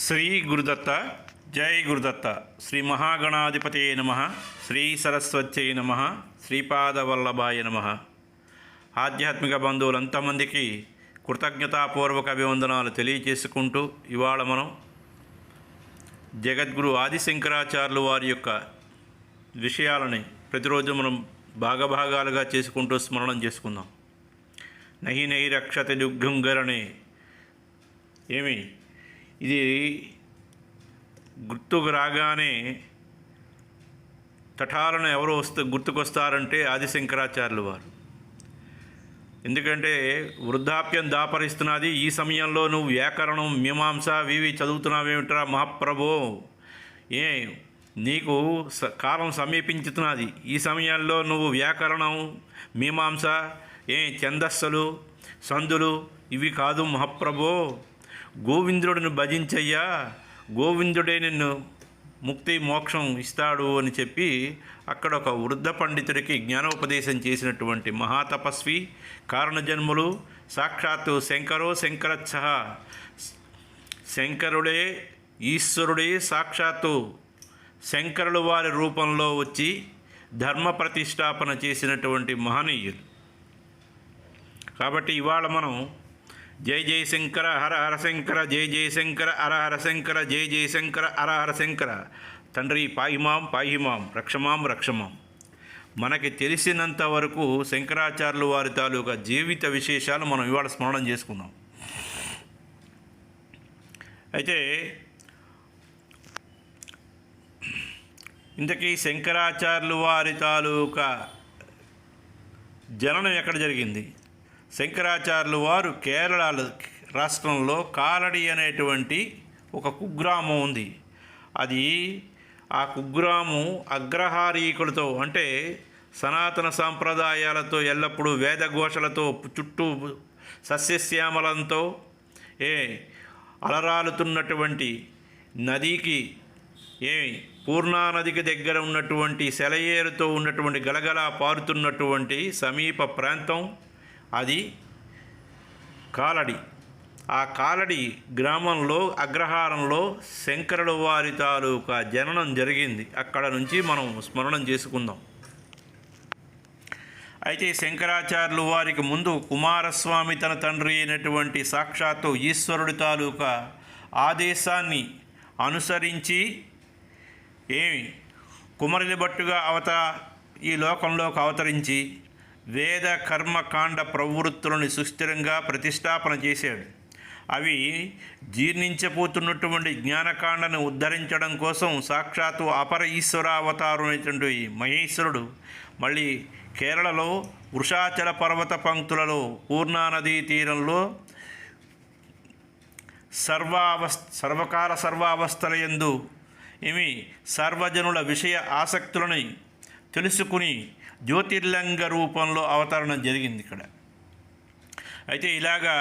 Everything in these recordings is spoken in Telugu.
శ్రీ గురుదత్త జై గురుదత్త. శ్రీ మహాగణాధిపతే నమ. శ్రీ సరస్వత్యై నమ. శ్రీపాదవల్లభాయ నమ. ఆధ్యాత్మిక బంధువులంతమందికి కృతజ్ఞతాపూర్వక అభివందనాలు తెలియజేసుకుంటూ ఇవాళ మనం జగద్గురు ఆదిశంకరాచార్యులు వారి యొక్క విషయాలని ప్రతిరోజు మనం భాగాలుగా చేసుకుంటూ స్మరణం చేసుకుందాం. నహి నహి రక్షతి దుగ్గుంగరణే. ఏమి ఇది గుర్తుకు రాగానే తటాలను ఎవరు గుర్తుకొస్తారంటే ఆదిశంకరాచార్యులు వారు. ఎందుకంటే వృద్ధాప్యం దాపరిస్తున్నది. ఈ సమయంలో నువ్వు వ్యాకరణం మీమాంస వివి చదువుతున్నావేమిట్రా మహాప్రభో, నీకు కాలం సమీపించుతున్నది. ఈ సమయంలో నువ్వు వ్యాకరణం మీమాంస ఛందస్సులు సందులు ఇవి కాదు మహాప్రభో. గోవిందుడిని భజించయ్యా, గోవిందుడే నిన్ను ముక్తి మోక్షం ఇస్తాడు అని చెప్పి అక్కడ ఒక వృద్ధ పండితుడికి జ్ఞానోపదేశం చేసినటువంటి మహాతపస్వి కారణజన్ములు సాక్షాత్తు శంకరచ్చ. శంకరుడే ఈశ్వరుడే సాక్షాత్తు శంకరుల వారి రూపంలో వచ్చి ధర్మ ప్రతిష్టాపన చేసినటువంటి మహనీయులు. కాబట్టి ఇవాళ మనం జై జై శంకర హర హర శంకర, జై జై శంకర హర హర శంకర, జై జై శంకర హర హర శంకర. తండ్రి పాహిమాం పాహిమాం, రక్షమాం రక్షమాం. మనకి తెలిసినంత వరకు శంకరాచార్యులు వారి తాలూకా జీవిత విశేషాలు మనం ఇవాళ స్మరణం చేసుకుందాం. అయితే ఇంతకీ శంకరాచార్యులు వారి తాలూకా జననం ఎక్కడ జరిగింది? శంకరాచార్యులు వారు కేరళ రాష్ట్రంలో కాలడి అనేటువంటి ఒక కుగ్రామం ఉంది. అది ఆ కుగ్రామం అగ్రహారీకులతో అంటే సనాతన సాంప్రదాయాలతో ఎల్లప్పుడూ వేదఘోషలతో చుట్టూ సస్యశ్యామలంతో అలరాలుతున్నటువంటి నదికి పూర్ణా నదికి దగ్గర ఉన్నటువంటి సెలయేరుతో ఉన్నటువంటి గలగలా పారుతున్నటువంటి సమీప ప్రాంతం అది కాలడి. ఆ కాలడి గ్రామంలో అగ్రహారంలో శంకరుల వారి తాలూకా జననం జరిగింది. అక్కడ నుంచి మనం స్మరణం చేసుకుందాం. అయితే శంకరాచార్యులు వారికి ముందు కుమారస్వామి తన తండ్రి అయినటువంటి సాక్షాత్తు ఈశ్వరుడి తాలూకా ఆదేశాన్ని అనుసరించి కుమరిని బట్టుగా ఈ లోకంలోకి అవతరించి వేద కర్మకాండ ప్రవృత్తులను సుస్థిరంగా ప్రతిష్టాపన చేశాడు. అవి జీర్ణించబోతున్నటువంటి జ్ఞానకాండను ఉద్ధరించడం కోసం సాక్షాత్తు అపర ఈశ్వరావతారం అయినటువంటి మహేశ్వరుడు మళ్ళీ కేరళలో వృషాచల పర్వత పంక్తులలో పూర్ణానదీ తీరంలో సర్వకాల సర్వావస్థల యందు సర్వజనుల విషయ ఆసక్తులని తెలుసుకుని జ్యోతిర్లింగ రూపంలో అవతరణ జరిగింది ఇక్కడ. అయితే ఇలాగా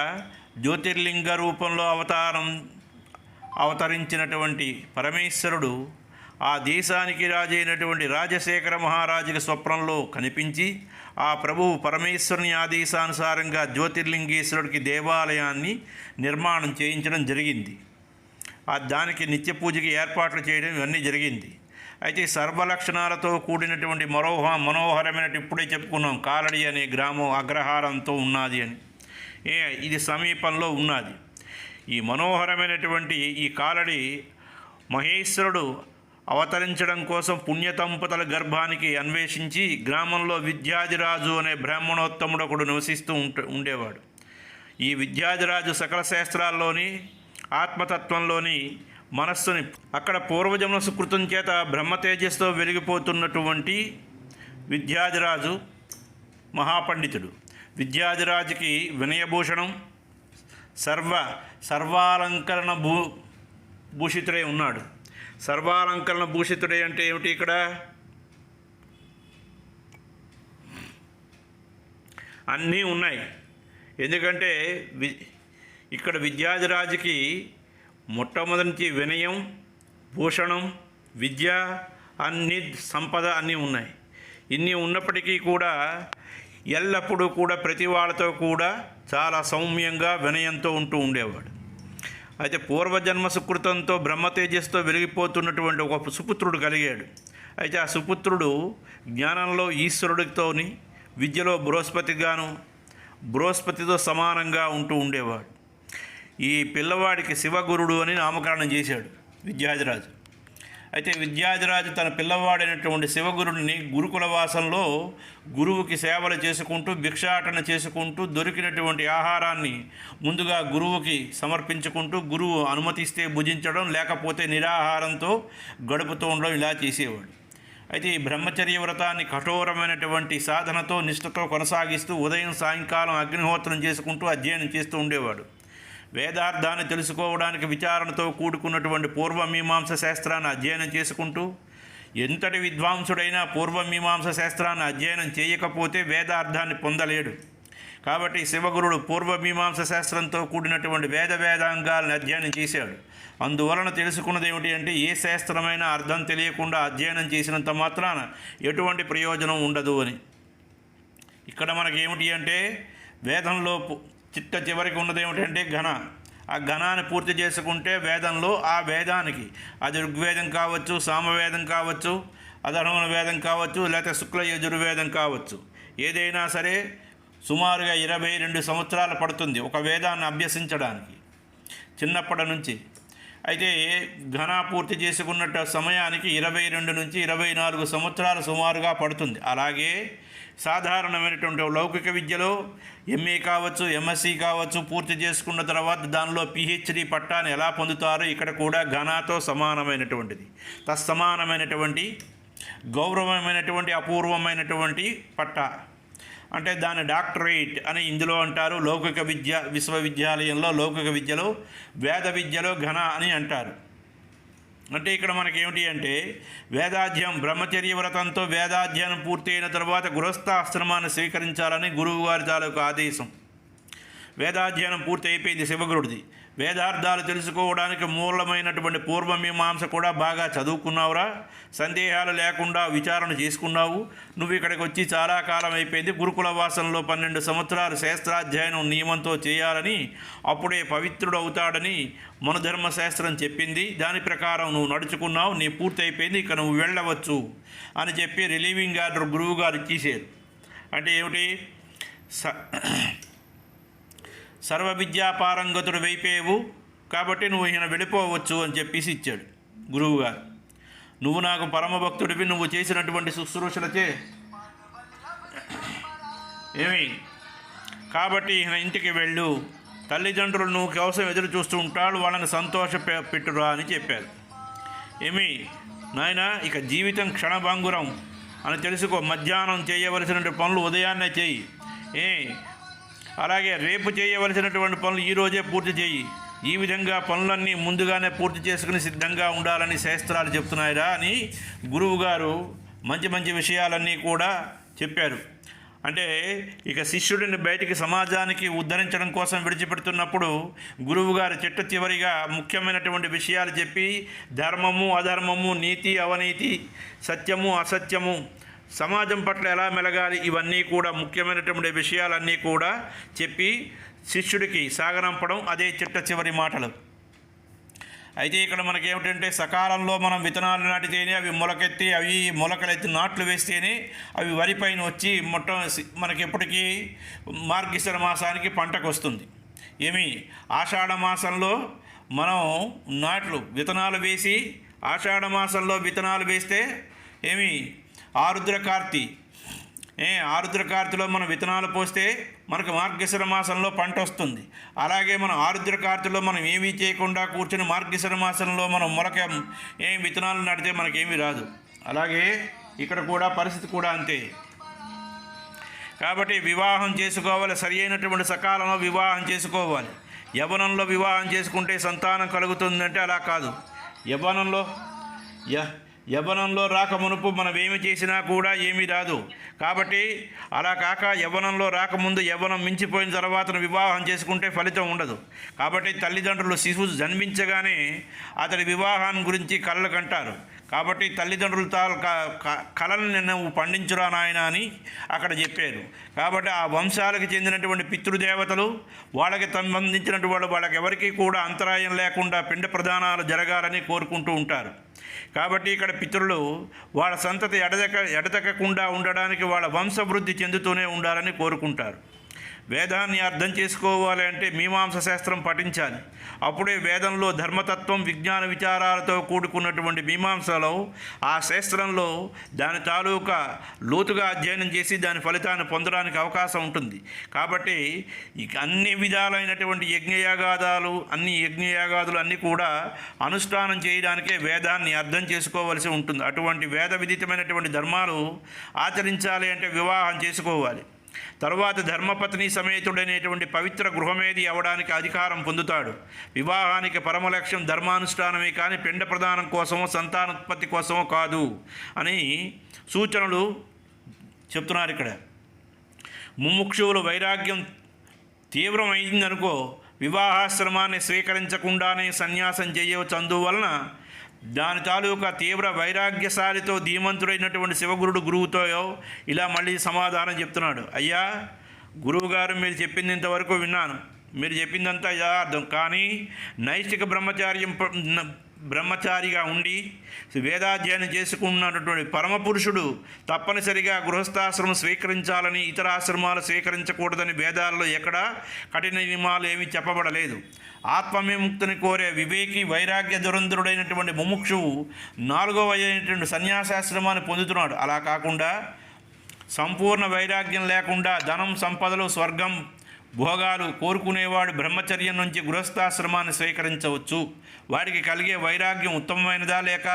జ్యోతిర్లింగ రూపంలో అవతరించినటువంటి పరమేశ్వరుడు ఆ దేశానికి రాజైనటువంటి రాజశేఖర మహారాజుకి స్వప్నంలో కనిపించి ఆ ప్రభువు పరమేశ్వరుని ఆదేశానుసారంగా జ్యోతిర్లింగేశ్వరుడికి దేవాలయాన్ని నిర్మాణం చేయించడం జరిగింది. దానికి నిత్య పూజకి ఏర్పాట్లు చేయడం ఇవన్నీ జరిగింది. అయితే సర్వలక్షణాలతో కూడినటువంటి మనోహరమైన ఇప్పుడే చెప్పుకున్నాం కాలడి అనే గ్రామం అగ్రహారంతో ఉన్నది అని. ఇది సమీపంలో ఉన్నది. ఈ మనోహరమైనటువంటి ఈ కాలడి మహేశ్వరుడు అవతరించడం కోసం పుణ్యతంపతుల గర్భానికి అన్వేషించి గ్రామంలో విద్యాధిరాజు అనే బ్రాహ్మణోత్తముడు ఒకడు నివసిస్తూ ఉండేవాడు. ఈ విద్యాధిరాజు సకల శాస్త్రాల్లోని ఆత్మతత్వంలోని మనస్సుని అక్కడ పూర్వజన్మ సుకృతం చేత బ్రహ్మతేజస్తో వెలిగిపోతున్నటువంటి విద్యాధిరాజు మహాపండితుడు. విద్యాధిరాజుకి వినయభూషణం సర్వాలంకరణ భూషితుడై ఉన్నాడు. సర్వాలంకరణ భూషితుడై అంటే ఏమిటి? ఇక్కడ అన్నీ ఉన్నాయి. ఎందుకంటే ఇక్కడ విద్యాధిరాజుకి మొట్టమొదటి వినయం, భూషణం, విద్య అన్ని సంపద అన్నీ ఉన్నాయి. ఇన్ని ఉన్నప్పటికీ కూడా ఎల్లప్పుడూ కూడా ప్రతి వాళ్ళతో కూడా చాలా సౌమ్యంగా వినయంతో ఉంటూ ఉండేవాడు. అయితే పూర్వజన్మ సుకృతంతో బ్రహ్మతేజస్తో వెలిగిపోతున్నటువంటి ఒక సుపుత్రుడు కలిగాడు. అయితే ఆ సుపుత్రుడు జ్ఞానంలో ఈశ్వరుడితోని, విద్యలో బృహస్పతితో సమానంగా ఉంటూ ఉండేవాడు. ఈ పిల్లవాడికి శివగురుడు అని నామకరణం చేశాడు విద్యాధిరాజు. అయితే విద్యాధిరాజు తన పిల్లవాడైనటువంటి శివగురుడిని గురుకుల వాసంలో గురువుకి సేవలు చేసుకుంటూ, భిక్షాటన చేసుకుంటూ, దొరికినటువంటి ఆహారాన్ని ముందుగా గురువుకి సమర్పించుకుంటూ, గురువు అనుమతిస్తే భుజించడం, లేకపోతే నిరాహారంతో గడుపుతూ ఉండడం ఇలా చేసేవాడు. అయితే ఈ బ్రహ్మచర్య వ్రతాన్ని కఠోరమైనటువంటి సాధనతో, నిష్ఠతో కొనసాగిస్తూ ఉదయం సాయంకాలం అగ్నిహోత్రం చేసుకుంటూ అధ్యయనం చేస్తూ ఉండేవాడు. వేదార్థాన్ని తెలుసుకోవడానికి విచారణతో కూడుకున్నటువంటి పూర్వమీమాంస శాస్త్రాన్ని అధ్యయనం చేసుకుంటూ, ఎంతటి విద్వాంసుడైనా పూర్వమీమాంస శాస్త్రాన్ని అధ్యయనం చేయకపోతే వేదార్థాన్ని పొందలేడు. కాబట్టి శివగురుడు పూర్వమీమాంస శాస్త్రంతో కూడినటువంటి వేదాంగాలను అధ్యయనం చేశాడు. అందువలన తెలుసుకున్నది ఏమిటి అంటే, ఏ శాస్త్రమైనా అర్థం తెలియకుండా అధ్యయనం చేసినంత మాత్రాన ఎటువంటి ప్రయోజనం ఉండదు అని. ఇక్కడ మనకి ఏమిటి అంటే, వేదంలో చివరికి ఉన్నది ఏమిటంటే ఘన. ఆ ఘనాన్ని పూర్తి చేసుకుంటే వేదంలో ఆ వేదానికి, అది ఋగ్వేదం కావచ్చు, సామవేదం కావచ్చు, అధర్వణ వేదం కావచ్చు, లేకపోతే శుక్ల యజుర్వేదం కావచ్చు, ఏదైనా సరే సుమారుగా 22 సంవత్సరాలు పడుతుంది ఒక వేదాన్ని అభ్యసించడానికి చిన్నప్పటి నుంచి. అయితే ఘన పూర్తి చేసుకున్న సమయానికి 22 నుంచి 24 సంవత్సరాలు సుమారుగా పడుతుంది. అలాగే సాధారణమైనటువంటి లౌకిక విద్యలో ఎంఏ కావచ్చు, ఎంఎస్సి కావచ్చు పూర్తి చేసుకున్న తర్వాత దానిలో పిహెచ్డి పట్టాన్ని ఎలా పొందుతారో ఇక్కడ కూడా ఘనాతో సమానమైనటువంటిది, తత్సమానమైనటువంటి గౌరవమైనటువంటి అపూర్వమైనటువంటి పట్టా, అంటే దాని డాక్టరేట్ అని ఇందులో అంటారు. లౌకిక విశ్వవిద్యాలయంలో లౌకిక విద్యలో, వేద విద్యలో ఘన అని అంటారు. అంటే ఇక్కడ మనకేమిటి అంటే, వేదాధ్యయనం బ్రహ్మచర్య వ్రతంతో వేదాధ్యయనం పూర్తయిన తర్వాత గృహస్థాశ్రమాన్ని స్వీకరించాలని గురువుగారి తాలూకు ఆదేశం. వేదాధ్యయనం పూర్తి అయిపోయింది శివగురుడిది. వేదార్థాలు తెలుసుకోవడానికి మూలమైనటువంటి పూర్వమీమాంస కూడా బాగా చదువుకున్నావురా, సందేహాలు లేకుండా విచారణ చేసుకున్నావు. నువ్వు ఇక్కడికి వచ్చి చాలా కాలం అయిపోయింది. గురుకుల వాసంలో 12 సంవత్సరాలు శాస్త్రాధ్యయనం నియమంతో చేయాలని, అప్పుడే పవిత్రుడు అవుతాడని మనధర్మశాస్త్రం చెప్పింది. దాని ప్రకారం నువ్వు నడుచుకున్నావు, నీ పూర్తి అయిపోయింది, ఇక నువ్వు వెళ్ళవచ్చు అని చెప్పి రిలీవింగ్ ఆర్డర్ గురువు గారు ఇచ్చేసారు. అంటే ఏమిటి, సర్వ విద్యాపారంగతుడు వైపేవు కాబట్టి నువ్వు ఈయన వెళ్ళిపోవచ్చు అని చెప్పేసి ఇచ్చాడు గురువుగారు. నువ్వు నాకు పరమభక్తుడివి, నువ్వు చేసినటువంటి శుశ్రూషలచే కాబట్టి ఈయన ఇంటికి వెళ్ళు, తల్లిదండ్రులు నువ్వు కోసం ఎదురు చూస్తూ ఉంటాడు, వాళ్ళని పెట్టురా అని చెప్పారు. నాయన ఇక జీవితం క్షణభంగురం అని తెలుసుకో, మధ్యాహ్నం చేయవలసినటువంటి పనులు ఉదయాన్నే చెయ్యి, అలాగే రేపు చేయవలసినటువంటి పనులు ఈరోజే పూర్తి చేయి. ఈ విధంగా పనులన్నీ ముందుగానే పూర్తి చేసుకుని సిద్ధంగా ఉండాలని శాస్త్రాలు చెప్తున్నాయిరా అని గురువుగారు మంచి విషయాలన్నీ కూడా చెప్పారు. అంటే ఇక శిష్యుడిని బయటికి సమాజానికి ఉద్ధరించడం కోసం విడిచిపెడుతున్నప్పుడు గురువుగారు చివరిగా ముఖ్యమైనటువంటి విషయాలు చెప్పి, ధర్మము అధర్మము, నీతి అవినీతి, సత్యము అసత్యము, సమాజం పట్ల ఎలా మెలగాలి, ఇవన్నీ కూడా ముఖ్యమైనటువంటి విషయాలన్నీ కూడా చెప్పి శిష్యుడికి సాగనంపడం అదే చివరి మాటలు. అయితే ఇక్కడ మనకేమిటంటే, సకాలంలో మనం విత్తనాలు నాటితేనే అవి మొలకెత్తి, అవి మొలకలెత్తి నాట్లు వేస్తేనే అవి వరిపైన వచ్చి మనకి ఎప్పటికీ మార్గశిర మాసానికి పంటకు వస్తుంది. ఆషాఢ మాసంలో మనం విత్తనాలు వేసి ఆషాఢ మాసంలో విత్తనాలు వేస్తే ఆరుద్ర కార్తిలో మనం విత్తనాలు పోస్తే మనకు మార్గశిర మాసంలో పంట వస్తుంది. అలాగే మనం ఆరుద్ర కార్తిలో మనం ఏమీ చేయకుండా కూర్చొని మార్గశిర మాసంలో మనం విత్తనాలు నాటితే మనకేమీ రాదు. అలాగే ఇక్కడ కూడా పరిస్థితి కూడా అంతే. కాబట్టి వివాహం చేసుకోవాలి, సరి అయినటువంటి సకాలంలో వివాహం చేసుకోవాలి. యవ్వనంలో వివాహం చేసుకుంటే సంతానం కలుగుతుందంటే అలా కాదు. యవ్వనంలో రాక మునుపు మనం ఏమి చేసినా కూడా ఏమీ రాదు. కాబట్టి అలా కాక యవ్వనంలో రాకముందు యవ్వనం మించిపోయిన తర్వాత వివాహం చేసుకుంటే ఫలితం ఉండదు. కాబట్టి తల్లిదండ్రులు శిశువు జన్మించగానే అతడి వివాహాన్ని గురించి కలలు కంటారు. కాబట్టి తల్లిదండ్రుల కళలను నువ్వు పండించురా నాయన అని అక్కడ చెప్పారు. కాబట్టి ఆ వంశాలకు చెందినటువంటి పితృదేవతలు వాళ్ళకి సంబంధించినటువంటి వాళ్ళకి ఎవరికీ కూడా అంతరాయం లేకుండా పిండ ప్రదానాలు జరగాలని కోరుకుంటూ ఉంటారు. కాబట్టి ఇక్కడ పితరులు వాళ్ళ సంతతి ఎడతెక్కకుండా ఉండడానికి వాళ్ళ వంశవృద్ధి చెందుతూనే ఉండాలని కోరుకుంటారు. వేదాన్ని అర్థం చేసుకోవాలి అంటే మీమాంస శాస్త్రం పఠించాలి. అప్పుడే వేదంలో ధర్మతత్వం విజ్ఞాన విచారాలతో కూడుకున్నటువంటి మీమాంసలో ఆ శాస్త్రంలో దాని తాలూకా లోతుగా అధ్యయనం చేసి దాని ఫలితాన్ని పొందడానికి అవకాశం ఉంటుంది. కాబట్టి అన్ని విధాలైనటువంటి అన్ని యజ్ఞయాగాదులు అన్నీ కూడా అనుష్ఠానం చేయడానికే వేదాన్ని అర్థం చేసుకోవలసి ఉంటుంది. అటువంటి వేద విదితమైనటువంటి ధర్మాలు ఆచరించాలి అంటే వివాహం చేసుకోవాలి. తరువాత ధర్మపత్ని సమేతుడైనటువంటి పవిత్ర గృహమేది అవడానికి అధికారం పొందుతాడు. వివాహానికి పరమ లక్ష్యం ధర్మానుష్ఠానమే కానీ పిండ ప్రదానం కోసమో సంతానోత్పత్తి కోసమో కాదు అని సూచనలు చెప్తున్నారు. ఇక్కడ ముముక్షువుల వైరాగ్యం తీవ్రమైందనుకో వివాహాశ్రమాన్ని స్వీకరించకుండానే సన్యాసం చేయవచ్చు. అందువలన దాని తాలూకా తీవ్ర వైరాగ్యశాలితో ధీమంతుడైనటువంటి శివగురుడు గురువుతో ఇలా మళ్ళీ సమాధానం చెప్తున్నాడు. అయ్యా గురువుగారు, మీరు చెప్పింది ఇంతవరకు విన్నాను, మీరు చెప్పిందంతా యథార్థం. కానీ నైష్టిక బ్రహ్మచారిగా ఉండి వేదాధ్యయనం చేసుకున్నటువంటి పరమపురుషుడు తప్పనిసరిగా గృహస్థాశ్రమం స్వీకరించాలని, ఇతర ఆశ్రమాలు స్వీకరించకూడదని వేదాల్లో ఎక్కడా కఠిన నియమాలు ఏమీ చెప్పబడలేదు. ఆత్మవిముక్తిని కోరే వివేకి వైరాగ్య దురంధరుడైనటువంటి ముముక్షువు 4వ అయినటువంటి సన్యాసాశ్రమాన్ని పొందుతున్నాడు. అలా కాకుండా సంపూర్ణ వైరాగ్యం లేకుండా ధనం, సంపదలు, స్వర్గం, భోగాలు కోరుకునేవాడు బ్రహ్మచర్యం నుంచి గృహస్థాశ్రమాన్ని స్వీకరించవచ్చు. వాడికి కలిగే వైరాగ్యం ఉత్తమమైనదా లేక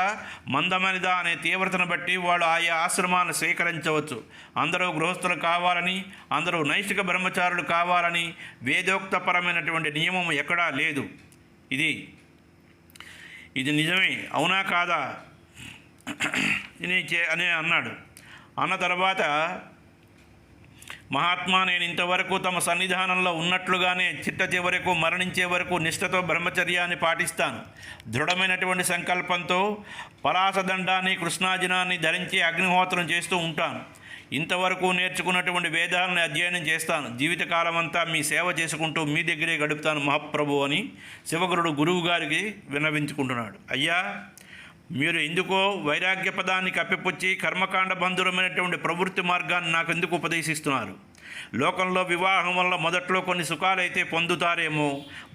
మందమైనదా అనే తీవ్రతను బట్టి వాడు ఆయా ఆశ్రమాన్ని స్వీకరించవచ్చు. అందరూ గృహస్థులు కావాలని, అందరూ నైష్టిక బ్రహ్మచారులు కావాలని వేదోక్తపరమైనటువంటి నియమం ఎక్కడా లేదు. ఇది నిజమే, అవునా కాదా అని అన్నాడు. అన్న తర్వాత మహాత్మా, నేను ఇంతవరకు తమ సన్నిధానంలో ఉన్నట్లుగానే చిట్ట చివరకు మరణించే వరకు నిష్ఠతో బ్రహ్మచర్యాన్ని పాటిస్తాను. దృఢమైనటువంటి సంకల్పంతో పలాసదండాన్ని, కృష్ణాజినాన్ని ధరించి అగ్నిహోత్రం చేస్తూ ఉంటాను. ఇంతవరకు నేర్చుకున్నటువంటి వేదాలను అధ్యయనం చేస్తాను. జీవితకాలమంతా మీ సేవ చేసుకుంటూ మీ దగ్గరే గడుపుతాను మహాప్రభు అని శివగురుడు గురువు గారికి విన్నవించుకుంటున్నాడు. అయ్యా, మీరు ఎందుకో వైరాగ్య పదాన్ని కప్పిపుచ్చి కర్మకాండ బంధురమైనటువంటి ప్రవృత్తి మార్గాన్ని నాకు ఎందుకు ఉపదేశిస్తున్నారు? లోకంలో వివాహం వల్ల మొదట్లో కొన్ని సుఖాలైతే పొందుతారేమో,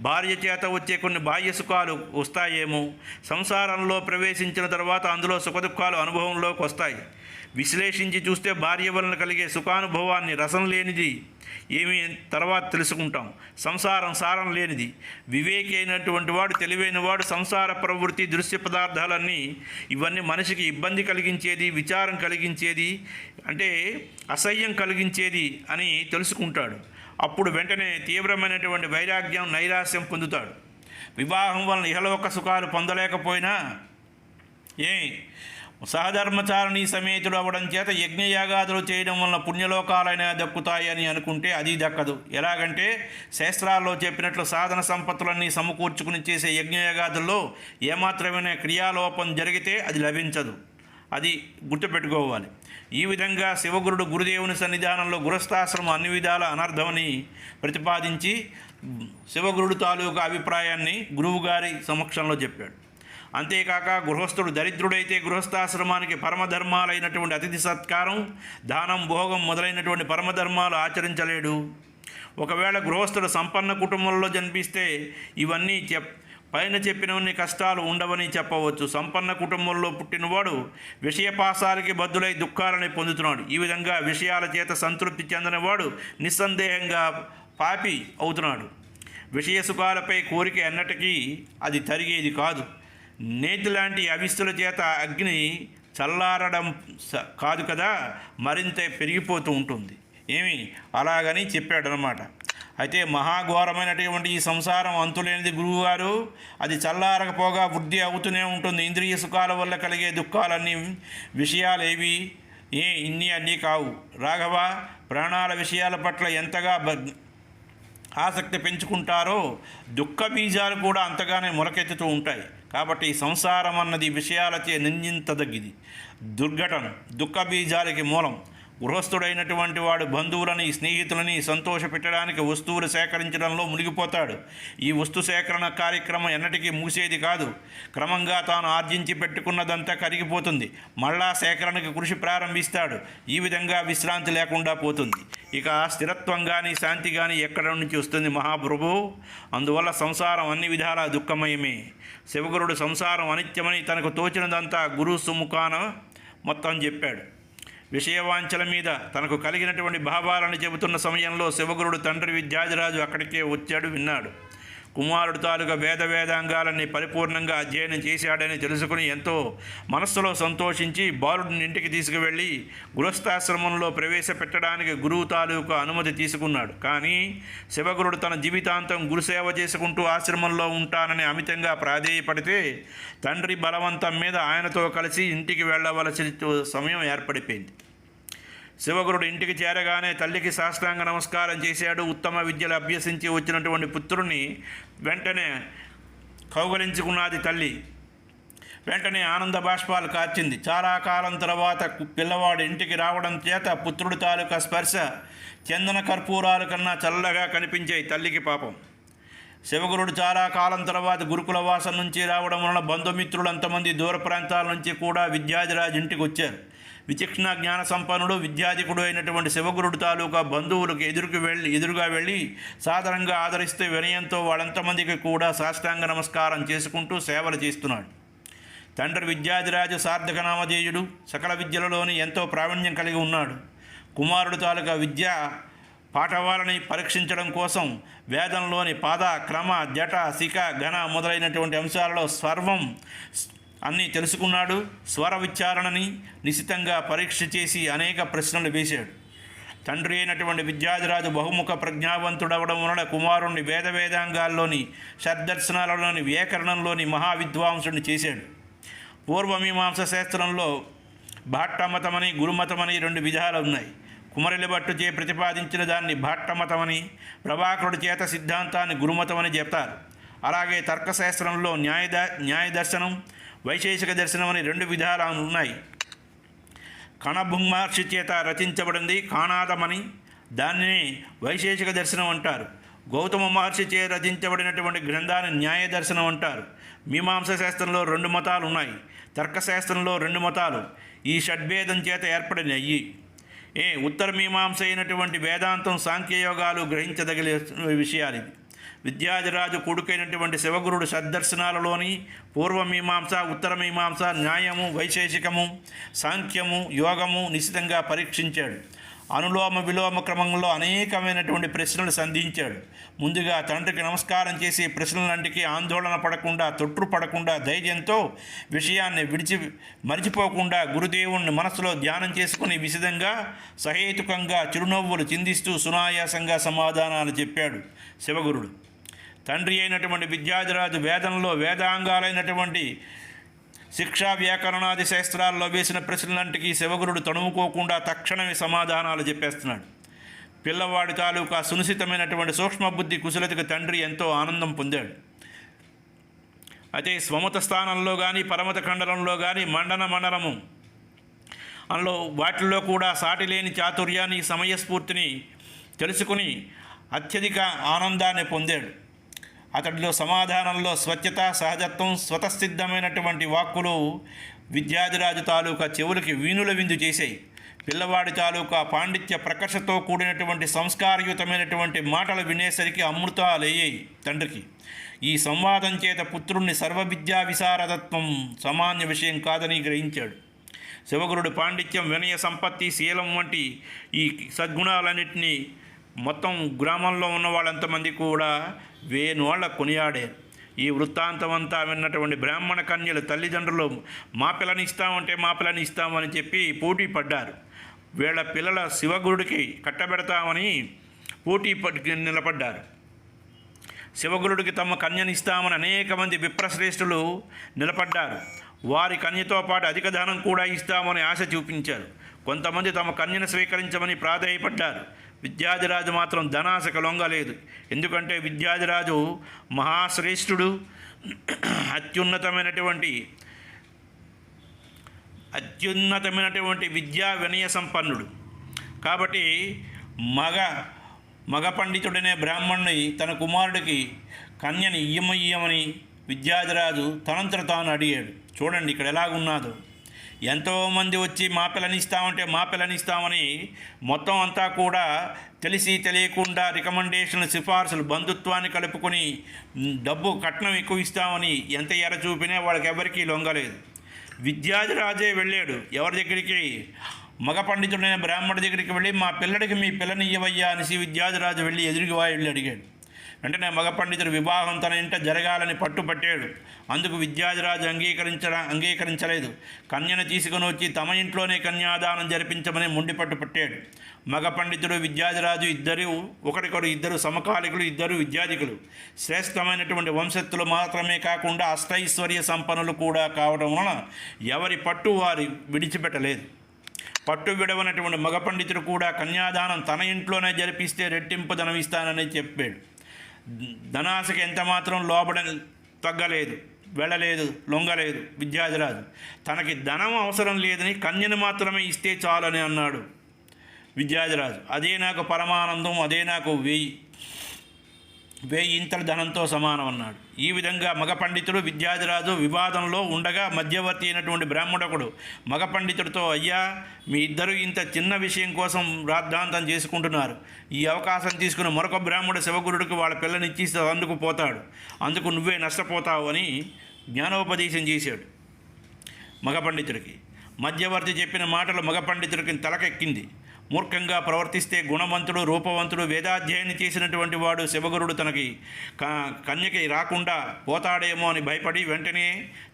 భార్య చేత వచ్చే కొన్ని బాహ్య సుఖాలు వస్తాయేమో, సంసారంలో ప్రవేశించిన తర్వాత అందులో సుఖదుఖాలు అనుభవంలోకి వస్తాయి. విశ్లేషించి చూస్తే భార్య వలన కలిగే సుఖానుభవాన్ని రసం లేనిది ఏమి తర్వాత తెలుసుకుంటాం. సంసారం సారం లేనిది. వివేకి అయినటువంటి వాడు, తెలివైన వాడు సంసార ప్రవృత్తి, దృశ్య పదార్థాలన్నీ ఇవన్నీ మనిషికి ఇబ్బంది కలిగించేది, విచారం కలిగించేది, అంటే అసహ్యం కలిగించేది అని తెలుసుకుంటాడు. అప్పుడు వెంటనే తీవ్రమైనటువంటి వైరాగ్యం, నైరాశ్యం పొందుతాడు. వివాహం వలన ఇహలోక సుఖాలు పొందలేకపోయినా సహధర్మచారిణి సమేతుడు అవ్వడం చేత యజ్ఞయాగాదులు చేయడం వలన పుణ్యలోకాలైనా దక్కుతాయి అని అనుకుంటే అది దక్కదు. ఎలాగంటే శాస్త్రాల్లో చెప్పినట్లు సాధన సంపత్తులన్నీ సమకూర్చుకుని చేసే యజ్ఞయాగాదుల్లో ఏమాత్రమైన క్రియాలోపం జరిగితే అది లభించదు. అది గుర్తుపెట్టుకోవాలి. ఈ విధంగా శివగురుడు గురుదేవుని సన్నిధానంలో గృహస్థాశ్రమం అన్ని విధాల అనర్థమని ప్రతిపాదించి శివగురుడు తాలూకా అభిప్రాయాన్ని గురువుగారి సమక్షంలో చెప్పాడు. అంతేకాక గృహస్థుడు దరిద్రుడైతే గృహస్థాశ్రమానికి పరమధర్మాలైనటువంటి అతిథి సత్కారం, దానం, భోగం మొదలైనటువంటి పరమధర్మాలు ఆచరించలేడు. ఒకవేళ గృహస్థుడు సంపన్న కుటుంబంలో జన్మిస్తే ఇవన్నీ పైన చెప్పినవన్నీ కష్టాలు ఉండవని చెప్పవచ్చు. సంపన్న కుటుంబంలో పుట్టినవాడు విషయపాసాలకి బద్దులై దుఃఖాలని పొందుతున్నాడు. ఈ విధంగా విషయాల చేత సంతృప్తి చెందినవాడు నిస్సందేహంగా పాపి అవుతున్నాడు. విషయ సుఖాలపై కోరిక ఎన్నటికీ అది తరిగేది కాదు. నేతి లాంటి అవిస్తుల చేత అగ్ని చల్లారడం కాదు కదా, మరింత పెరిగిపోతూ ఉంటుంది. అలాగని చెప్పాడనమాట. అయితే మహాఘోరమైనటువంటి ఈ సంసారం అంతులేనిది గురువుగారు. అది చల్లారకపోగా వృద్ధి అవుతూనే ఉంటుంది. ఇంద్రియ సుఖాల వల్ల కలిగే దుఃఖాలన్నీ విషయాలేవి అన్నీ కావు. రాఘవ, ప్రాణాల విషయాల పట్ల ఎంతగా ఆసక్తి పెంచుకుంటారో దుఃఖ బీజాలు కూడా అంతగానే మొలకెత్తుతూ ఉంటాయి. కాబట్టి సంసారం అన్నది విషయాలచే నిందించదగిది. దుర్ఘటన దుఃఖ బీజాలకి మూలం. గృహస్థుడైనటువంటి వాడు బంధువులని స్నేహితులని సంతోషపెట్టడానికి వస్తువులు సేకరించడంలో మునిగిపోతాడు. ఈ వస్తు సేకరణ కార్యక్రమం ఎన్నటికీ ముగిసేది కాదు. క్రమంగా తాను ఆర్జించి పెట్టుకున్నదంతా కరిగిపోతుంది. మళ్ళా సేకరణకి కృషి ప్రారంభిస్తాడు. ఈ విధంగా విశ్రాంతి లేకుండా పోతుంది. ఇక స్థిరత్వం కానీ శాంతి కానీ ఎక్కడ నుంచి వస్తుంది మహాప్రభు? అందువల్ల సంసారం అన్ని విధాలా దుఃఖమయమే. శివగురుడు సంసారం అనిత్యమని తనకు తోచినదంతా గురు సుముఖాన మొత్తం చెప్పాడు. విషయవాంఛల మీద తనకు కలిగినటువంటి భావాలను చెబుతున్న సమయంలో శివగురుడు తండ్రి విద్యాధిరాజు అక్కడికే వచ్చాడు, విన్నాడు. కుమారుడు తాలూకా వేదాంగాలన్నీ పరిపూర్ణంగా అధ్యయనం చేశాడని తెలుసుకుని ఎంతో మనస్సులో సంతోషించి బాలుడిని ఇంటికి తీసుకువెళ్ళి గృహస్థాశ్రమంలో ప్రవేశపెట్టడానికి గురువు తాలూకా అనుమతి తీసుకున్నాడు. కానీ శివగురుడు తన జీవితాంతం గురుసేవ చేసుకుంటూ ఆశ్రమంలో ఉంటానని అమితంగా ప్రాధేయపడితే తండ్రి బలవంతం మీద ఆయనతో కలిసి ఇంటికి వెళ్ళవలసిన సమయం ఏర్పడిపోయింది. శివగురుడు ఇంటికి చేరగానే తల్లికి సాష్టాంగ నమస్కారం చేశాడు. ఉత్తమ విద్యలు అభ్యసించి వచ్చినటువంటి పుత్రుణ్ణి వెంటనే కౌగలించుకున్నది తల్లి. వెంటనే ఆనంద బాష్పాలు కార్చింది. చాలా కాలం తర్వాత పిల్లవాడు ఇంటికి రావడం చేత పుత్రుడి తాలూకా స్పర్శ చందన కర్పూరాల కన్నా చల్లగా కనిపించాయి తల్లికి. పాపం శివగురుడు చాలా కాలం తర్వాత గురుకుల వాసం నుంచి రావడం వలన బంధుమిత్రులు అంతమంది దూర ప్రాంతాల నుంచి కూడా విద్యాధిరాజు ఇంటికి వచ్చారు. విచక్షణ జ్ఞాన సంపన్నుడు విద్యాధికుడు అయినటువంటి శివగురుడు తాలూకా బంధువులకు ఎదురుగా వెళ్ళి సాధారణంగా ఆదరిస్తూ వినయంతో వాళ్ళంతమందికి కూడా సాష్టాంగ నమస్కారం చేసుకుంటూ సేవలు చేస్తున్నాడు. తండ్రి విద్యాధిరాజు సార్థక నామధేయుడు, సకల విద్యలలోని ఎంతో ప్రావీణ్యం కలిగి ఉన్నాడు. కుమారుడు తాలూకా విద్యా పాఠవాలని పరీక్షించడం కోసం వేదంలోని పాద, క్రమ, జట, శిఖ, ఘన మొదలైనటువంటి అంశాలలో సర్వం అన్నీ తెలుసుకున్నాడు. స్వర విచారణని నిశితంగా పరీక్ష చేసి అనేక ప్రశ్నలు వేశాడు. తండ్రి అయినటువంటి విద్యాధిరాజు బహుముఖ ప్రజ్ఞావంతుడవడం వలన కుమారుణ్ణి వేదాంగాల్లోని షడ్దర్శనాలలోని వ్యాకరణంలోని మహావిద్వాంసుడిని చేశాడు. పూర్వమీమాంస శాస్త్రంలో భాట్టమతమని గురుమతమని రెండు విధాలు ఉన్నాయి. కుమరిలి భట్టుచే ప్రతిపాదించిన దాన్ని భాట్టమతమని, ప్రభాకరుడి చేత సిద్ధాంతాన్ని గురుమతమని చెప్తారు. అలాగే తర్కశాస్త్రంలో న్యాయ దర్శనం, వైశేషిక దర్శనం అని రెండు విధాలు ఉన్నాయి. కణభుంగమహర్షి చేత రచించబడింది కాణాదమని, దానిని వైశేషిక దర్శనం అంటారు. గౌతమ మహర్షి చే రచించబడినటువంటి గ్రంథాన్ని న్యాయ దర్శనం అంటారు. మీమాంస శాస్త్రంలో రెండు మతాలు ఉన్నాయి. తర్కశాస్త్రంలో రెండు మతాలు ఈ షడ్భేదం చేత ఏర్పడినవి. ఉత్తర మీమాంస అయినటువంటి వేదాంతం, సాంఖ్యయోగాలు గ్రహించదగిన విషయాలు. విద్యాధిరాజు కొడుకైనటువంటి శివగురుడు షడ్దర్శనాలలోని పూర్వమీమాంస, ఉత్తరమీమాంస, న్యాయము, వైశేషికము, సాంఖ్యము, యోగము నిశితంగా పరీక్షించాడు. అనులోమ విలోమ క్రమంలో అనేకమైనటువంటి ప్రశ్నలు సంధించాడు. ముందుగా తండ్రికి నమస్కారం చేసి ప్రశ్నలంటికి ఆందోళన పడకుండా, తొట్రుపడకుండా, ధైర్యంతో విషయాన్ని మరిచిపోకుండా గురుదేవుణ్ణి మనసులో ధ్యానం చేసుకుని విశదంగా సహేతుకంగా చిరునవ్వులు చిందిస్తూ సునాయాసంగా సమాధానాలు చెప్పాడు శివగురుడు. తండ్రి అయినటువంటి విద్యాధిరాజు వేదంలో వేదాంగాలైనటువంటి శిక్షా వ్యాకరణాది శాస్త్రాల్లో వేసిన ప్రశ్నలంటికి శివగురుడు తణుముకోకుండా తక్షణమే సమాధానాలు చెప్పేస్తున్నాడు. పిల్లవాడి తాలూకా సునిశ్చితమైనటువంటి సూక్ష్మబుద్ధి కుశలతకు తండ్రి ఎంతో ఆనందం పొందాడు. అయితే స్వమత స్థానంలో కానీ, పరమత ఖండలంలో కానీ, మండలము అందులో వాటిల్లో కూడా సాటి లేని చాతుర్యాన్ని, సమయస్ఫూర్తిని తెలుసుకుని అత్యధిక ఆనందాన్ని పొందాడు. అతడిలో సమాధానంలో స్వచ్ఛత, సహజత్వం, స్వతసిద్ధమైనటువంటి వాక్కులు విద్యాధిరాజు తాలూకా చెవులకి వీణుల విందు చేశాయి. పిల్లవాడి తాలూకా పాండిత్య ప్రకర్షతో కూడినటువంటి సంస్కారయుతమైనటువంటి మాటలు వినేసరికి అమృతాలయ్యాయి తండ్రికి. ఈ సంవాదం చేత పుత్రుణ్ణి సర్వవిద్యా విశారదత్వం సామాన్య విషయం కాదని గ్రహించాడు. శివగురుడు పాండిత్యం, వినయ సంపత్తి, శీలం వంటి ఈ సద్గుణాలన్నింటినీ మొత్తం గ్రామంలో ఉన్న వాళ్ళంతమంది కూడా వేణోళ్ళ కొనియాడారు. ఈ వృత్తాంతం అంతా విన్నటువంటి బ్రాహ్మణ కన్యలు తల్లిదండ్రులు మా పిల్లని ఇస్తామని చెప్పి పోటీ పడ్డారు. వీళ్ళ పిల్లల శివగురుడికి కట్టబెడతామని పోటీ నిలబడ్డారు. శివగురుడికి తమ కన్యనిస్తామని అనేక మంది విప్రశ్రేష్ఠులు నిలబడ్డారు. వారి కన్యతో పాటు అధిక ధనం కూడా ఇస్తామని ఆశ చూపించారు. కొంతమంది తమ కన్యను స్వీకరించమని ప్రాధేయపడ్డారు. విద్యాధిరాజు మాత్రం ధనాశకు లొంగలేదు. ఎందుకంటే విద్యాధిరాజు మహాశ్రేష్ఠుడు, అత్యున్నతమైనటువంటి విద్యా వినయ సంపన్నుడు. కాబట్టి మగ పండితుడనే బ్రాహ్మణుని తన కుమారుడికి కన్యని ఇయ్యమని విద్యాధిరాజు తనంతట తాను అడిగాడు. చూడండి ఇక్కడ ఎలాగున్నాదో. ఎంతోమంది వచ్చి మా పిల్లనిస్తామని మొత్తం అంతా కూడా తెలిసి తెలియకుండా రికమెండేషన్లు, సిఫార్సులు, బంధుత్వాన్ని కలుపుకొని డబ్బు కట్నం ఎక్కువ ఇస్తామని ఎంత ఎర చూపినా వాళ్ళకి ఎవరికీ లొంగలేదు. విద్యాధిరాజే వెళ్ళాడు ఎవరి దగ్గరికి? మగ పండితుడైన బ్రాహ్మణుడి దగ్గరికి వెళ్ళి మీ పిల్లని ఇవ్వయ్యా అనేసి విద్యాధిరాజు వెళ్ళి ఎదురుగా వెళ్ళి అడిగాడు. వెంటనే మగ పండితుడు వివాహం తన ఇంట జరగాలని పట్టుపట్టాడు. అందుకు విద్యాధిరాజు అంగీకరించలేదు. కన్యను తీసుకుని వచ్చి తమ ఇంట్లోనే కన్యాదానం జరిపించమని మొండి పట్టుపట్టాడు. మగ పండితుడు విద్యాధిరాజు ఇద్దరు సమకాలికులు, ఇద్దరు విద్యాధికులు. శ్రేష్టమైనటువంటి వంశస్థులు మాత్రమే కాకుండా అష్టైశ్వర్య సంపన్నులు కూడా కావడం వలన ఎవరి పట్టు వారి విడిచిపెట్టలేదు. పట్టు విడవనటువంటి మగ పండితుడు కూడా కన్యాదానం తన ఇంట్లోనే జరిపిస్తే రెట్టింపు ధనం ఇస్తానని చెప్పాడు. ధనాశకి ఎంతమాత్రం వెళ్ళలేదు, లొంగలేదు విద్యాధిరాజు. తనకి ధనం అవసరం లేదని కన్యను మాత్రమే ఇస్తే చాలని అన్నాడు విద్యాధిరాజు. అదే నాకు పరమానందం, అదే నాకు 1000 ఇంతల ధనంతో సమానం అన్నాడు. ఈ విధంగా మగ పండితుడు విద్యాధిరాజు వివాదంలో ఉండగా మధ్యవర్తి అయినటువంటి బ్రాహ్మణుడు మగ పండితుడితో, అయ్యా మీ ఇద్దరు ఇంత చిన్న విషయం కోసం రాద్ధాంతం చేసుకుంటున్నారు. ఈ అవకాశం తీసుకుని మరొక బ్రాహ్మణుడు శివగురుడికి వాళ్ళ పిల్లనిచ్చి అందుకు నువ్వే నష్టపోతావు అని జ్ఞానోపదేశం చేశాడు మగ పండితుడికి. మధ్యవర్తి చెప్పిన మాటలు మగ పండితుడికి తలకెక్కింది. మూర్ఖంగా ప్రవర్తిస్తే గుణవంతుడు, రూపవంతుడు, వేదాధ్యయనం చేసినటువంటి వాడు శివగురుడు తనకి కన్యకి రాకుండా పోతాడేమో అని భయపడి వెంటనే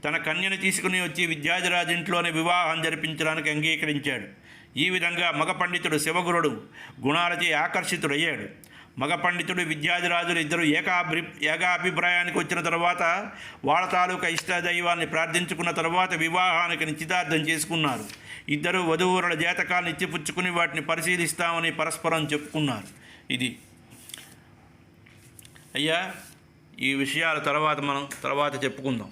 తన కన్యను తీసుకుని వచ్చి విద్యాధిరాజు ఇంట్లోనే వివాహం జరిపించడానికి అంగీకరించాడు. ఈ విధంగా మగ పండితుడు శివగురుడు గుణాలచే ఆకర్షితుడయ్యాడు. మగ పండితుడు విద్యాధిరాజులు ఇద్దరు ఏకాభిప్రాయానికి వచ్చిన తర్వాత వాళ్ళ తాలూకా ఇష్టదైవాన్ని ప్రార్థించుకున్న తర్వాత వివాహానికి నిశ్చితార్థం చేసుకున్నారు. ఇద్దరు వధూవరుల జాతకాలను ఇచ్చిపుచ్చుకుని వాటిని పరిశీలిస్తామని పరస్పరం చెప్పుకున్నారు. ఇది అయ్యా, ఈ విషయాల తర్వాత మనం చెప్పుకుందాం.